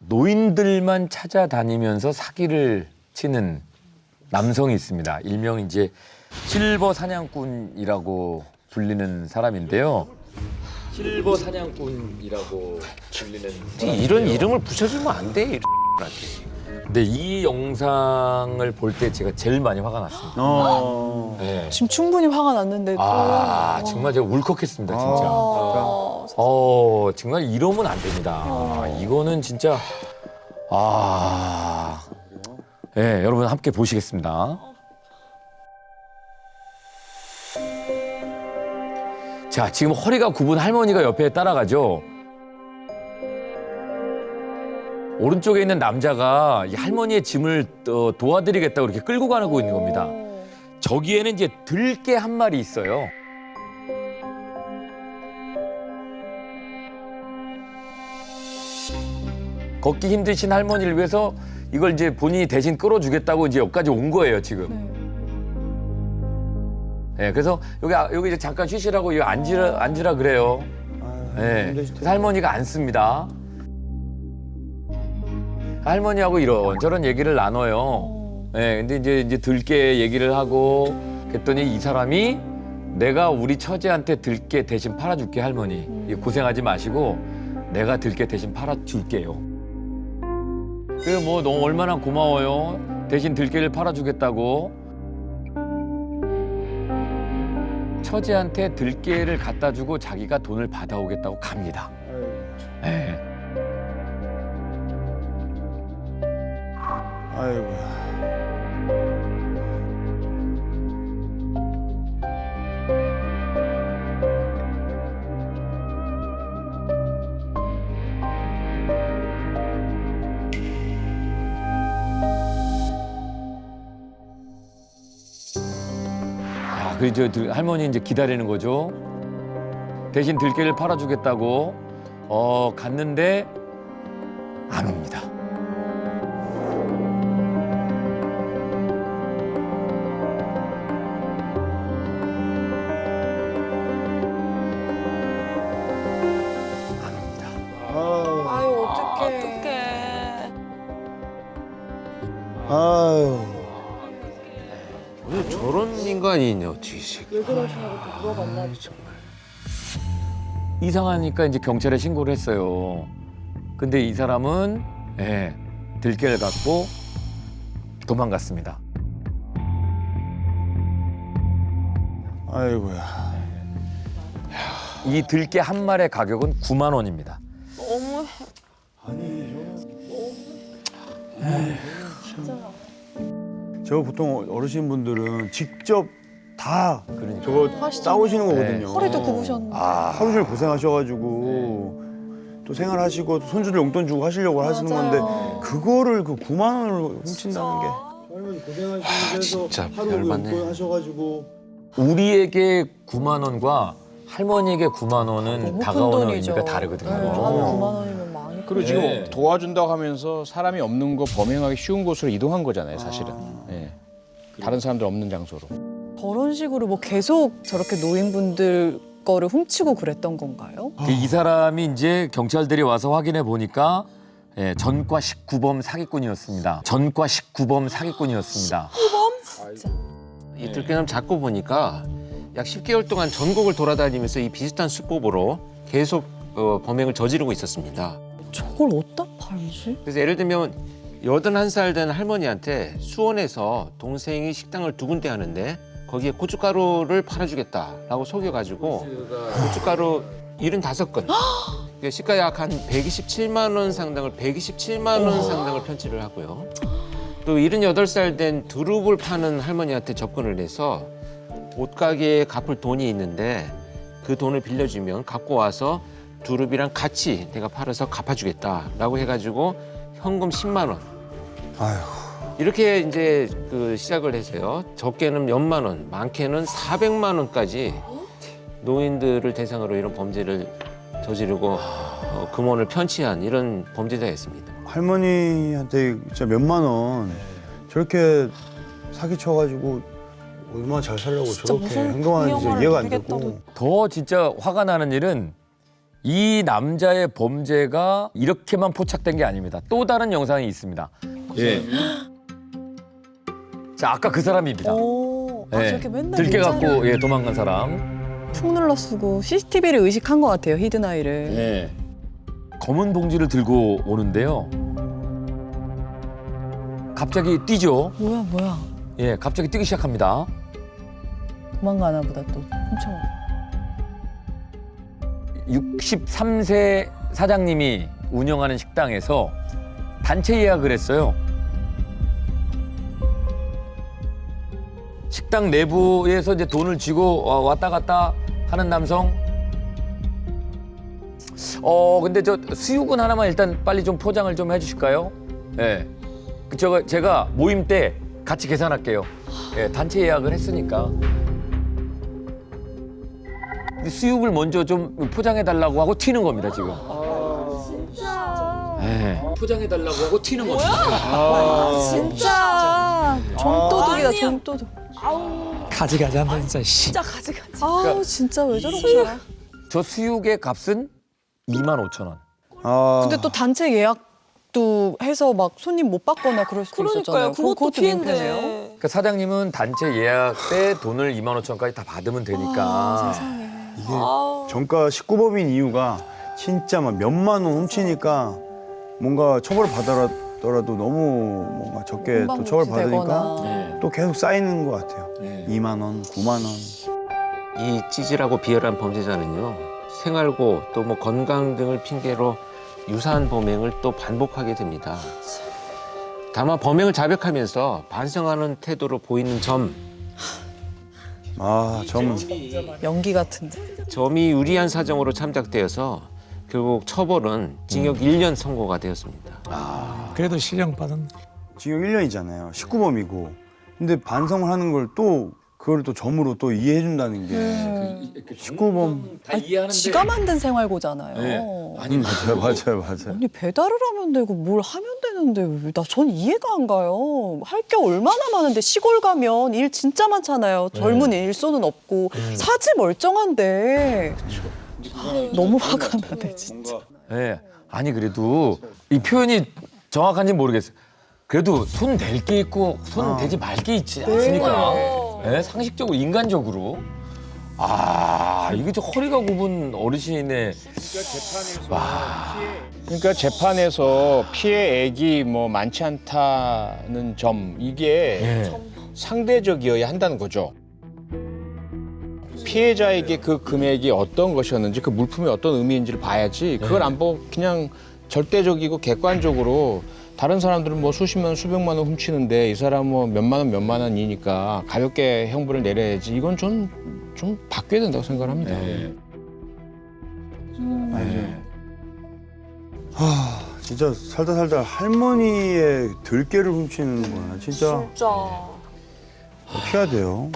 노인들만 찾아다니면서 사기를 치는 남성이 있습니다. 일명 이제 실버 사냥꾼이라고 불리는 사람인데요. 실버 사냥꾼이라고 불리는 이런 이름을 붙여주면 안 돼. 이런 근데 이 영상을 볼 때 제가 제일 많이 화가 났습니다. 네. 지금 충분히 화가 났는데도. 정말 제가 울컥했습니다, 진짜. 정말 이러면 안 됩니다. 이거는 진짜 네, 여러분 함께 보시겠습니다. 자, 지금 허리가 굽은 할머니가 옆에 따라가죠. 오른쪽에 있는 남자가 이 할머니의 짐을 도와드리겠다고 이렇게 끌고 가고 있는 겁니다. 저기에는 이제 들개 한 마리 있어요. 걷기 힘드신 할머니를 위해서 이걸 이제 본인이 대신 끌어주겠다고 이제 여기까지 온 거예요, 지금. 네, 그래서 여기 이제 잠깐 쉬시라고 여기 앉으라 그래요. 네, 그래서 할머니가 앉습니다. 할머니하고 이런저런 얘기를 나눠요. 네, 근데 이제 들깨 얘기를 하고 그랬더니 이 사람이 내가 우리 처제한테 들깨 대신 팔아줄게, 할머니. 고생하지 마시고 내가 들깨 대신 팔아줄게요. 그래, 뭐 너무 얼마나 고마워요. 대신 들깨를 팔아주겠다고. 처제한테 들깨를 갖다 주고 자기가 돈을 받아오겠다고 갑니다. 네. 아이고야. 그래서 할머니 이제 기다리는 거죠. 대신 들깨를 팔아주겠다고 갔는데 안 옵니다. 아유, 어떡해. 아유. 왜 저런 인간이 있냐, 어떻게. 왜 그러시냐고 또 물어봤나 보죠. 이상하니까 이제 경찰에 신고를 했어요. 근데 이 사람은 들깨를 갖고 도망갔습니다. 아이고야. 이 들깨 한 마리의 가격은 9만 원입니다. 너무 저거 보통 어르신분들은 직접 다 그러니까. 저거 하시잖아요. 싸우시는 거거든요. 허리도 굽으셨는데. 하루 종일 고생하셔가지고 또 생활하시고 또 손주들 용돈 주고 하시려고 하시는 건데 맞아요. 그거를 그 9만 원을 훔친다는 게. 할머니 고생하시면서 진짜 하루 열받네. 용돈 하셔가지고 우리에게 9만 원과 할머니에게 9만 원은 너무 큰 다가오는 돈이죠. 의미가 다르거든요. 네, 하루 9만 원이면 많이. 그리고 지금 도와준다고 하면서 사람이 없는 거 범행하기 쉬운 곳으로 이동한 거잖아요, 사실은. 예. 다른 사람들 없는 장소로. 저런 식으로 뭐 계속 저렇게 노인분들 거를 훔치고 그랬던 건가요? 이 사람이 이제 경찰들이 와서 확인해 보니까 전과 19범 사기꾼이었습니다. 전과 19범 사기꾼이었습니다. 이 들깨남 잡고 보니까 약 10개월 동안 전국을 돌아다니면서 이 비슷한 수법으로 계속 범행을 저지르고 있었습니다. 저걸 어디다 팔지? 그래서 예를 들면 81살 된 할머니한테 수원에서 동생이 식당을 2군데 하는데 거기에 고춧가루를 팔아주겠다라고 속여가지고 고춧가루 75건 시가 약 한 127만 원 상당을 편취를 하고요. 또 78살 된 두릅을 파는 할머니한테 접근을 해서 옷가게에 갚을 돈이 있는데 그 돈을 빌려주면 갖고 와서 두릅이랑 같이 내가 팔아서 갚아주겠다라고 해가지고 현금 10만 원. 아유. 이렇게 이제 그 시작을 해서요. 적게는 몇만 원, 많게는 400만 원까지 노인들을 대상으로 이런 범죄를 저지르고 금원을 편취한 이런 범죄자였습니다. 할머니한테 진짜 몇만 원 저렇게 사기쳐가지고 얼마나 잘 살려고 진짜 저렇게 무슨 행동하는지 위험을 이해가 안 모르겠다고. 되고. 더 진짜 화가 나는 일은 이 남자의 범죄가 이렇게만 포착된 게 아닙니다. 또 다른 영상이 있습니다. 예. 자, 아까 그 사람입니다. 오, 아, 예. 저렇게 맨날 들깨 문자를 갖고 예, 도망간 사람. 푹 눌러 쓰고 CCTV를 의식한 것 같아요, 히든아이를. 예. 검은 봉지를 들고 오는데요. 갑자기 뛰죠. 뭐야. 예, 갑자기 뛰기 시작합니다. 도망가나 보다 또 훔쳐. 63세 사장님이 운영하는 식당에서 단체 예약을 했어요. 식당 내부에서 이제 돈을 쥐고 왔다 갔다 하는 남성. 근데 저 수육은 하나만 일단 빨리 좀 포장을 좀 해주실까요? 예. 제가 모임 때 같이 계산할게요. 예, 단체 예약을 했으니까. 근데 수육을 먼저 좀 포장해 달라고 하고 튀는 겁니다 지금. 진짜. 예. 포장해 달라고 하고 튀는 겁니다. 진짜 좀도둑이다, 아니야. 좀도둑. 가지가지 한다 진짜. 씨. 진짜 가지가지. 아우 진짜 왜 저렇게 살아? 저 수육의 값은 25,000원. 아, 근데 또 단체 예약도 해서 막 손님 못 받거나 그럴 수도 그러니까요. 있었잖아요. 그것도 민폐네요. 피해인데. 그러니까 사장님은 단체 예약 때 돈을 25,000원까지 다 받으면 되니까. 이게 아우. 정가 19법인 이유가 진짜 막 몇만 원 훔치니까 뭔가 처벌을 받더라도 너무 뭔가 적게 또 처벌 받으니까 되거나. 또 계속 쌓이는 것 같아요. 네. 2만 원, 9만 원. 이 찌질하고 비열한 범죄자는요, 생활고 또 뭐 건강 등을 핑계로 유사한 범행을 또 반복하게 됩니다. 다만 범행을 자백하면서 반성하는 태도로 보이는 연기 같은데. 점이 유리한 사정으로 참작되어서 결국 처벌은 징역 1년 선고가 되었습니다. 그래도 실형받은. 징역 1년이잖아요. 19범이고. 근데 반성을 하는 걸 또 그걸 또 점으로 또 이해해 준다는 게 19범. 다 이해하는데. 지가 만든 생활고잖아요. 네. 아니 맞아요. 아니 배달을 하면 되고 뭘 하면 되는데 전 이해가 안 가요. 할 게 얼마나 많은데 시골 가면 일 진짜 많잖아요. 젊은 일손은 없고 사지 멀쩡한데 너무 화가 나네 진짜. 예. 아니 그래도 이 표현이 정확한지 모르겠어요. 그래도 손 댈 게 있고 손 대지 말 게 있지 않습니까? 예, 상식적으로 인간적으로. 이게 저 허리가 굽은 어르신의 그러니까 재판에서 피해액이 뭐 많지 않다는 점 이게 예. 상대적이어야 한다는 거죠. 피해자에게 그 금액이 어떤 것이었는지 그 물품이 어떤 의미인지를 봐야지 그걸 안 보고 그냥 절대적이고 객관적으로 다른 사람들은 뭐 수십만 원, 수백만 원 훔치는데 이 사람은 뭐 몇만 원이니까 가볍게 형벌을 내려야지 이건 좀 바뀌어야 된다고 생각을 합니다. 예. 진짜 살다 할머니의 들깨를 훔치는 거야. 진짜 진짜. 피해야 돼요.